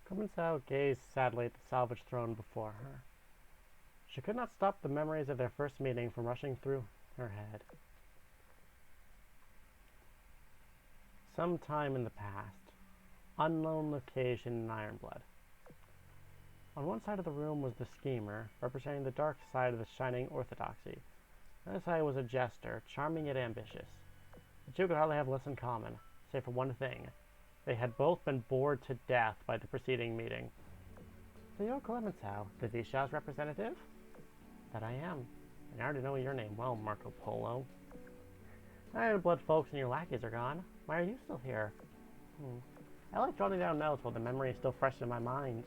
Commensal gazed sadly at the salvage throne before her. She could not stop the memories of their first meeting from rushing through her head. Some time in the past, unknown location in Ironblood. On one side of the room was the schemer, representing the dark side of the shining orthodoxy. On the other side was a jester, charming yet ambitious. The two could hardly have less in common, save for one thing. They had both been bored to death by the preceding meeting. So you're Clemenceau, the Visha's representative? That I am. And I already know your name well, Marco Polo. Ironblood folks and your lackeys are gone. Why are you still here? I like jotting down notes while the memory is still fresh in my mind.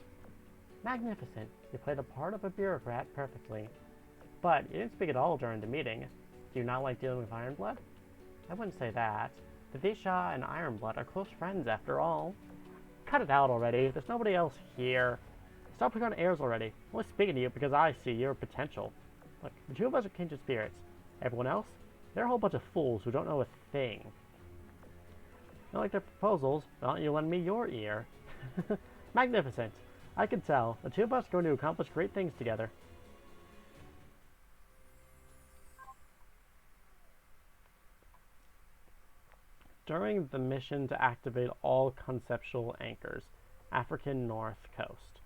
Magnificent. You played the part of a bureaucrat perfectly. But you didn't speak at all during the meeting. Do you not like dealing with Ironblood? I wouldn't say that. The Visha and Ironblood are close friends after all. Cut it out already. There's nobody else here. Stop putting on airs already. I'm only speaking to you because I see your potential. Look, the two of us are kindred spirits. Everyone else? They're a whole bunch of fools who don't know a thing. You don't like their proposals? Why don't you lend me your ear? Magnificent. I can tell. The two of us are going to accomplish great things together. During the mission to activate all conceptual anchors, African North Coast,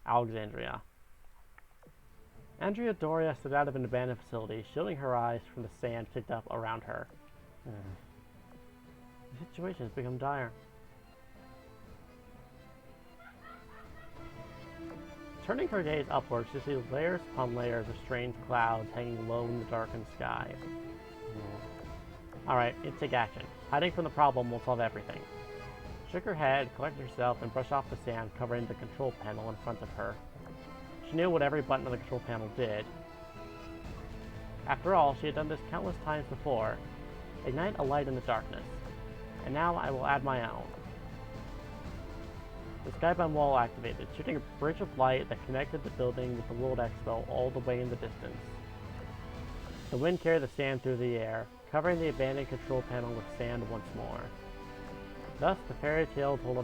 Alexandria. Andrea Doria stood out of an abandoned facility, shielding her eyes from the sand kicked up around her. The situation has become dire. Turning her gaze upwards, she sees layers upon layers of strange clouds hanging low in the darkened sky. Alright, need to take action. Hiding from the problem will solve everything. She shook her head, collected herself, and brushed off the sand covering the control panel in front of her. She knew what every button on the control panel did. After all, she had done this countless times before. Ignite a light in the darkness. And now I will add my own. The skybound wall activated, shooting a bridge of light that connected the building with the World Expo all the way in the distance. The wind carried the sand through the air, covering the abandoned control panel with sand once more. Thus, the fairy tale told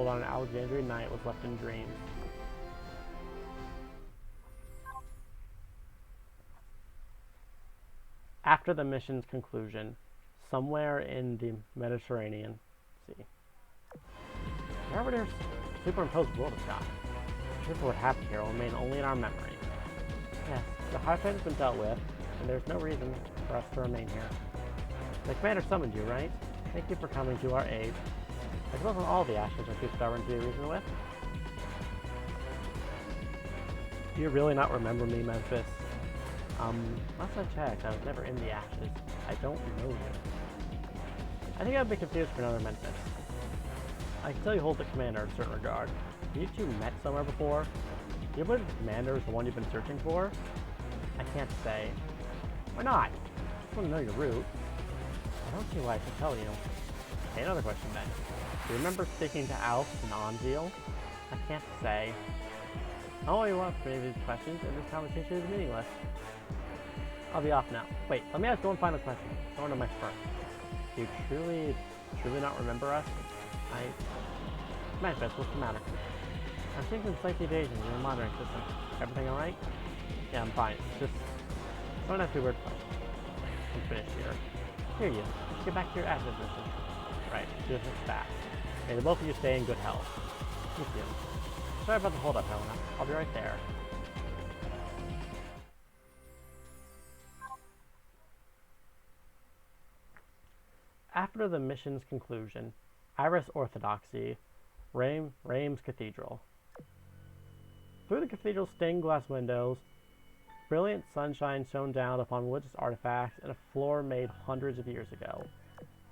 on an Alexandrian night was left in dreams. After the mission's conclusion, somewhere in the Mediterranean Sea. Arbiter's superimposed world is gone. The truth of what happened here will remain only in our memory. Yes, the hard fate has been dealt with, and there's no reason for us to remain here. The commander summoned you, right? Thank you for coming to our aid. I suppose not all the ashes are too stubborn to be reasoned with. Do you really not remember me, Memphis? Last I checked, I was never in the ashes. I don't know you. I think I'd be confused for another Memphis. I can tell you hold the commander in a certain regard. Have you two met somewhere before? Do you believe the commander is the one you've been searching for? I can't say. Why not? I just want to know your route. I don't see why I should tell you. Okay, another question then. Do you remember speaking to Alf and Anzil? I can't say. Oh, you want for these questions, and this conversation is meaningless. I'll be off now. Wait, let me ask one final question. Someone on my first. Do you truly not remember us? Memphis, what's the matter? I'm seeing some slight deviations in your monitoring system. Everything alright? Yeah, I'm fine. Just don't have to be weird questions. I'm finished here. Here you. Let's get back to your ashes mission. Right, do this fast. May the both of you stay in good health. You too. Sorry about the hold-up, Helena. I'll be right there. After the mission's conclusion, Iris Orthodoxy, Reims Cathedral. Through the cathedral's stained glass windows, brilliant sunshine shone down upon religious artifacts and a floor made hundreds of years ago.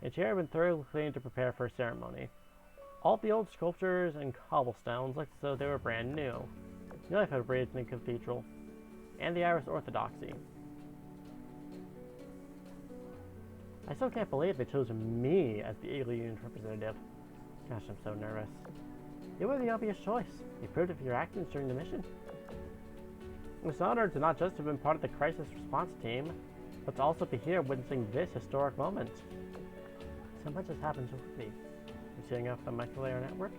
A chair had been thoroughly cleaned to prepare for a ceremony. All the old sculptures and cobblestones looked as though they were brand new. New life had breathed in the cathedral, and the Iris Orthodoxy. I still can't believe they chose me as the alien representative. Gosh, I'm so nervous. You were the obvious choice. You proved it for your actions during the mission. It's an honor to not just have been part of the crisis response team, but to also be here witnessing this historic moment. So much has happened so quickly. You setting up the microlayer network?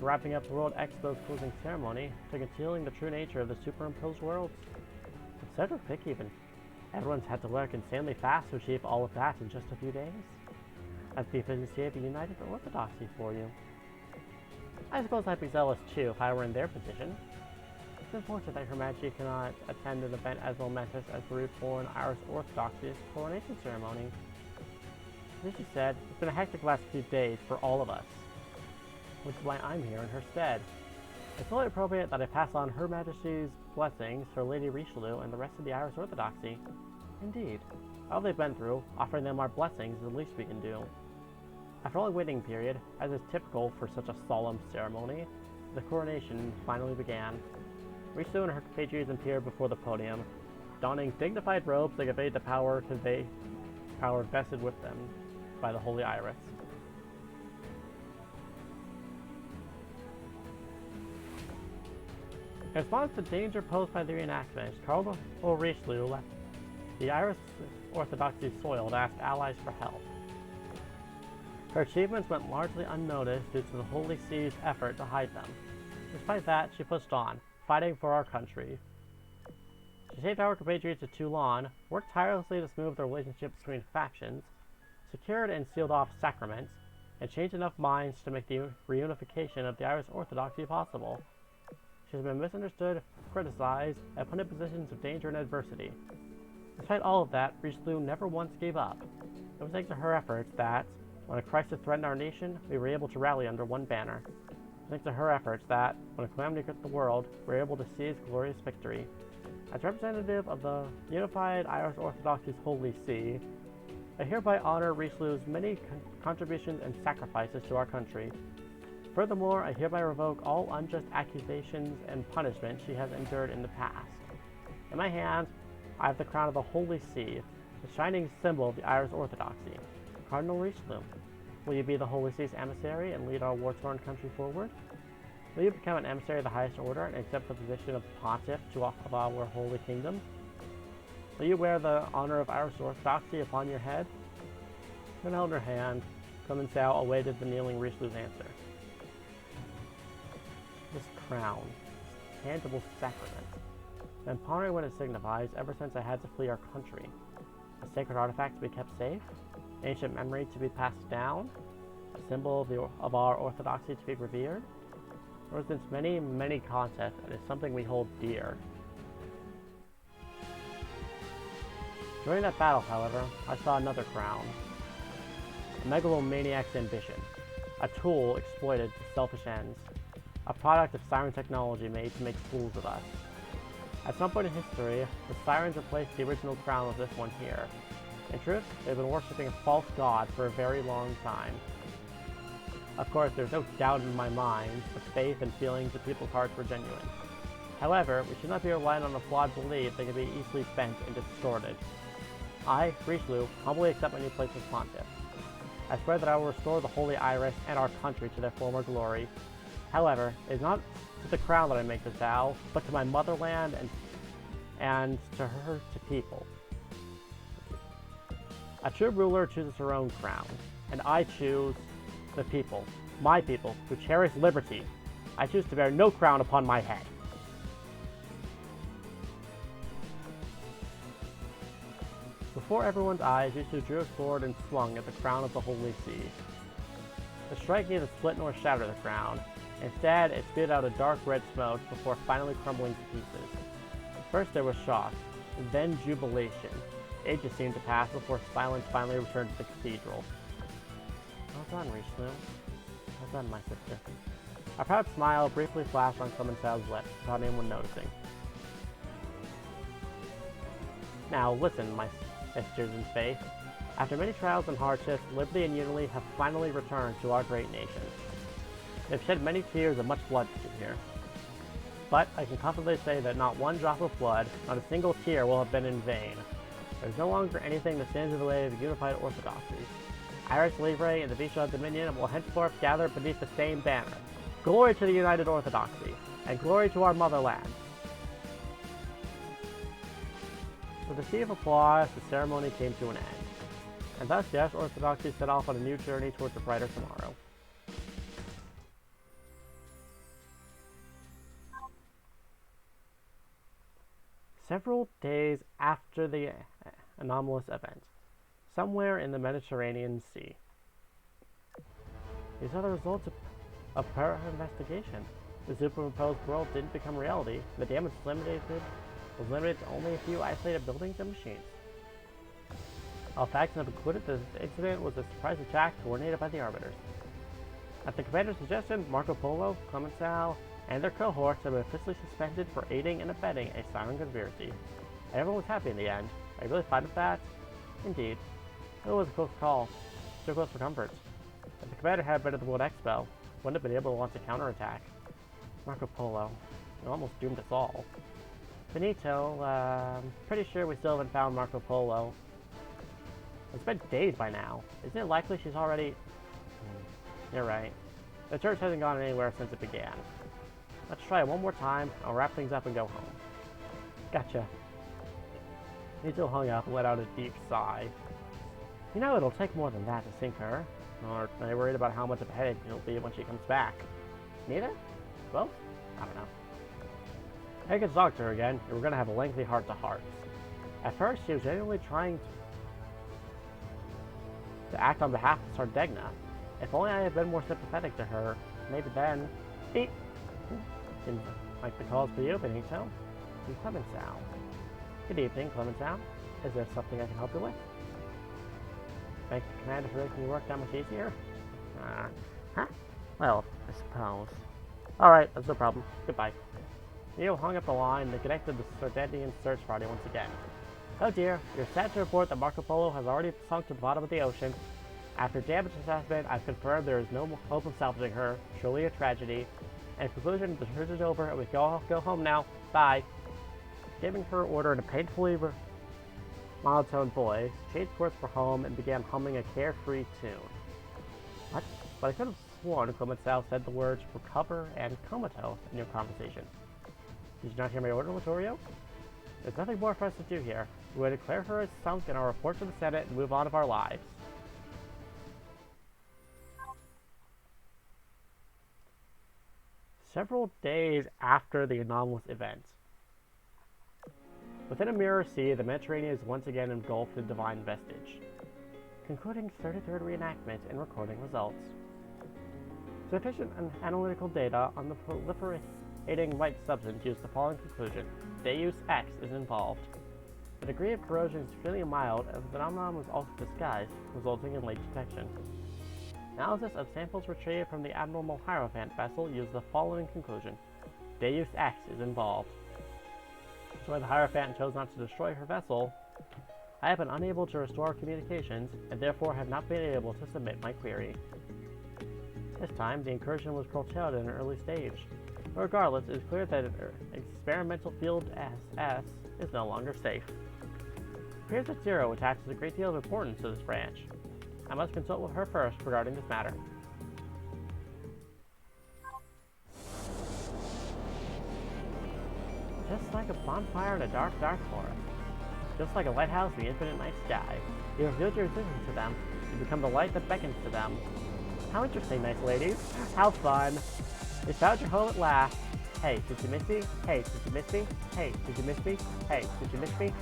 to wrapping up the World Expo's closing ceremony to concealing the true nature of the superimposed worlds. It's so quick even. Everyone's had to work insanely fast to achieve all of that in just a few days. I'd be efficiency of a united orthodoxy for you. I suppose I'd be zealous too if I were in their position. It's unfortunate that Her Majesty cannot attend an event as momentous as the reborn Irish Orthodoxy's coronation ceremony. As she said, it's been a hectic last few days for all of us, which is why I'm here in her stead. It's only appropriate that I pass on Her Majesty's blessings for Lady Richelieu and the rest of the Irish Orthodoxy. Indeed, all they've been through, offering them our blessings is the least we can do. After a long waiting period, as is typical for such a solemn ceremony, the coronation finally began. Richelieu and her compatriots appeared before the podium, donning dignified robes that conveyed the power vested with them by the Holy Iris. In response to danger posed by the reenactment, Cardinal Richelieu left the Irish Orthodoxy soil to ask allies for help. Her achievements went largely unnoticed due to the Holy See's effort to hide them. Despite that, she pushed on, fighting for our country. She saved our compatriots of Toulon, worked tirelessly to smooth the relationships between factions, secured and sealed off sacraments, and changed enough minds to make the reunification of the Irish Orthodoxy possible. She has been misunderstood, criticized, and put in positions of danger and adversity. Despite all of that, Richelieu never once gave up. It was thanks to her efforts that, when a crisis threatened our nation, we were able to rally under one banner. It was thanks to her efforts that, when a calamity gripped the world, we were able to seize glorious victory. As representative of the unified Irish Orthodoxy's Holy See, I hereby honor Richelieu's many contributions and sacrifices to our country. Furthermore, I hereby revoke all unjust accusations and punishment she has endured in the past. In my hands, I have the crown of the Holy See, the shining symbol of the Irish Orthodoxy. Cardinal Richelieu, will you be the Holy See's emissary and lead our war-torn country forward? Will you become an emissary of the highest order and accept the position of pontiff of our Holy Kingdom? Will you wear the honor of Irish Orthodoxy upon your head? Then held her hand, Clemenceau awaited the kneeling Richelieu's answer. This crown, this tangible sacrament, been pondering what it signifies ever since I had to flee our country. A sacred artifact to be kept safe? Ancient memory to be passed down? A symbol of our orthodoxy to be revered? It represents many, many concepts and is something we hold dear. During that battle, however, I saw another crown. A megalomaniac's ambition. A tool exploited to selfish ends. A product of siren technology made to make fools of us. At some point in history, the sirens replaced the original crown with this one here. In truth, they've been worshipping a false god for a very long time. Of course, there's no doubt in my mind the faith and feelings of people's hearts were genuine. However, we should not be relying on a flawed belief that can be easily bent and distorted. I, Richelieu, humbly accept my new place as pontiff. I swear that I will restore the Holy Iris and our country to their former glory. However, it is not to the crown that I make this vow, but to my motherland and to her people. A true ruler chooses her own crown, and I choose the people, my people, who cherish liberty. I choose to bear no crown upon my head. Before everyone's eyes, Richelieu drew a sword and swung at the crown of the Holy See. The strike neither split nor shatter the crown. Instead, it spewed out a dark red smoke before finally crumbling to pieces. First there was shock, then jubilation. Ages seemed to pass before silence finally returned to the cathedral. Well done, Richelieu. Well done, my sister. A proud smile briefly flashed on Clemenceau's lips without anyone noticing. Now listen, my sisters in faith. After many trials and hardships, liberty and unity have finally returned to our great nation. They've shed many tears and much blood here. But I can confidently say that not one drop of blood, not a single tear will have been in vain. There is no longer anything that stands in the way of the unified orthodoxy. Irish Livre and the Vichy Dominion will henceforth gather beneath the same banner. Glory to the united orthodoxy, and glory to our motherland. With a sea of applause, the ceremony came to an end, and thus the Irish Orthodoxy set off on a new journey towards a brighter tomorrow. Several days after the anomalous event, somewhere in the Mediterranean Sea. These are the results of her investigation. The superimposed world didn't become reality. The damage was limited to only a few isolated buildings and machines. All facts have included that the incident was a surprise attack coordinated by the Arbiters. At the commander's suggestion, Marco Polo, Clemenceau, and their cohorts have been officially suspended for aiding and abetting a silent conspiracy. Everyone was happy in the end. Are you really fine with that? Indeed. It was a close call. Too close for comfort. If the commander had been at the World Expo, wouldn't have been able to launch a counterattack. Marco Polo, you almost doomed us all. Benito, pretty sure we still haven't found Marco Polo. It's been days by now. Isn't it likely she's already... You're right. The church hasn't gone anywhere since it began. Let's try it one more time. I'll wrap things up and go home. Gotcha. Benito hung up and let out a deep sigh. You know, it'll take more than that to sink her. Or are you worried about how much of a headache it'll be when she comes back? Neither? Both? I don't know. I could talk to her again, and we're going to have a lengthy heart-to-heart. At first, she was genuinely trying to act on behalf of Sardegna. If only I had been more sympathetic to her, maybe then... Beep! Didn't like the calls for you, Benito. And Clemenceau. Good evening, Clemenceau. Is there something I can help you with? Thank the commander for making your work that much easier? Huh? Well, I suppose. Alright, that's no problem. Goodbye. Neo hung up the line and connected the Sardegnian search party once again. Oh dear, you're sad to report that Marco Polo has already sunk to the bottom of the ocean. After damage assessment, I've confirmed there is no hope of salvaging her. Truly a tragedy. In conclusion, the search is over and we can all go home now. Bye. Giving her order in a painfully monotone voice, changed course for home and began humming a carefree tune. What? But I could have sworn Clemenceau said the words recover and comatose in your conversation. Did you not hear my order, Littorio? There's nothing more for us to do here. We will declare her as sunk in our report to the Senate and move on with our lives. Several days after the anomalous event. Within a mirror sea, the Mediterranean is once again engulfed in divine vestige. Concluding 33rd reenactment and recording results. Sufficient analytical data on the proliferating white substance used the following conclusion. Deus Ex is involved. The degree of corrosion is fairly mild, and the phenomenon was also disguised, resulting in late detection. Analysis of samples retrieved from the abnormal Hierophant vessel used the following conclusion. Deus Ex is involved. So when the Hierophant chose not to destroy her vessel, I have been unable to restore communications, and therefore have not been able to submit my query. This time, the incursion was curtailed in an early stage. Regardless, it is clear that an experimental field SS is no longer safe. It appears that Zero attaches a great deal of importance to this branch. I must consult with her first regarding this matter. Just like a bonfire in a dark, dark forest. Just like a lighthouse in the infinite night sky. You revealed your existence to them. You become the light that beckons to them. How interesting, nice ladies. How fun. You found your home at last. Hey, did you miss me? Hey, did you miss me? Hey, did you miss me? Hey, did you miss me?